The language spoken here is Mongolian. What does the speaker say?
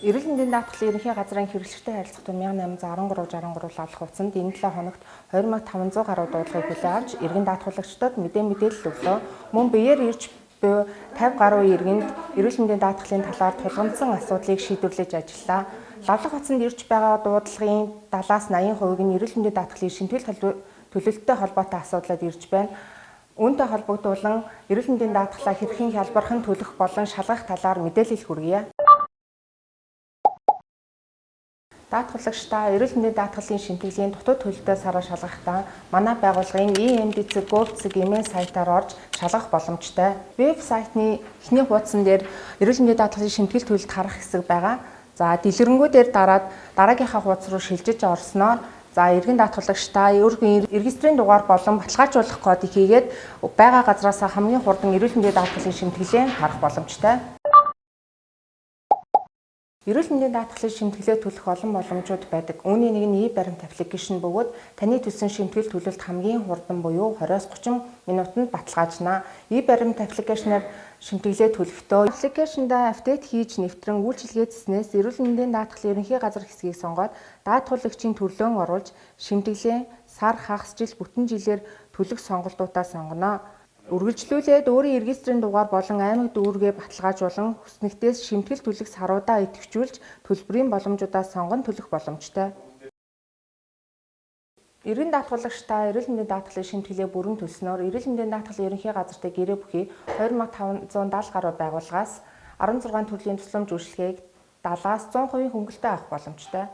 Эрүүл мэндийн даатгалын ерөнхий газрын хэрэглэгчтэй харилцагчид 1813-63 лавлах хугацаанд энэ 7 хоногт 2500 гаруй дуудлагыг хүлээн авч иргэн даатгуулагчдад мэдээлэл өглөө. Мөн биеэр ирж буй 50 гаруй иргэнд эрүүл мэндийн даатгалын талаар тулгамдсан асуудлыг шийдвэрлэж ажиллаа. Лавлах хугацаанд ирж байгаа дуудлагын 70-аас 80% нь эрүүл мэндийн даатгалын шимтгэл төлөвлөлттэй холбоотой асуудлууд ирж байна. Үүнтэй холбогдуулан эрүүл мэндийн даатгалаа хэрхэн хялбархан төлөх болон шалгах талаар мэдээлэл хүргье. Даатгуулагчдаа эрүүл мэндийн даатгалын шимтгэлийн дутуу төлөлтөө сараар шалгахдаа манай байгууллагын EMDC.gov.cg сайтаар орж шалгах боломжтой. Веб сайтны эхний хуудсан дээр эрүүл мэндийн даатгалын шимтгэл төлөлт харах хэсэг байгаа. За дэлгэрэнгүй дээр дараад дараагийнхаа хуудас руу шилжиж орсноор иргэн даатгуулагчдаа өөрийн регистрийн дугаар болон баталгаажуулах кодыг хийгээд байгаа газраас хамгийн хурдан эрүүл мэндийн даатгалын шимтгэлээ харах боломжтой. Эрүүл мэндийн даатгалын шимтгэлээ төлөх олон боломжууд байдаг. Үүний нэг нь e-баримт аппликейшн бөгөөд таны төлсөн шимтгэл төлөлт хамгийн хурдан буюу 20-30 минутанд баталгаажна. E-баримт аппликейшнаар шимтгэлээ төлөхдөө аппликейшндаа апдейт хийж нэвтрэн үйлчилгээ хийснээс эрүүл мэндийн даатгалын ерөнхий газар хэсгийг сонгоод даатгуулагчийн төрлөөн оруулж шимтгэлээ сар, хагас, жил, бүтэн жилээр төлөх сонголтуудаа сонгоно. Үргэлжлүүлээд өөрийн регистрийн дугаар болон аймаг дүүргээ баталгаажуулан хүснэгтээс шимтгэл төлөх саруудаа идэвхжүүлж төлбөрийн боломжуудаа сонгон төлөх боломжтой. Эргэн даатгуулагчдаа эрүүл мэндийн даатгалын шимтгэлээ бүрэн төлснөөр эрүүл мэндийн даатгалын ерөнхий газартай гэрээ бүхий 2570 гаруй байгууллагаас 16 төрлийн тусламж үйлчилгээг 70-аас 100% хөнгөлөлтөд авах боломжтой.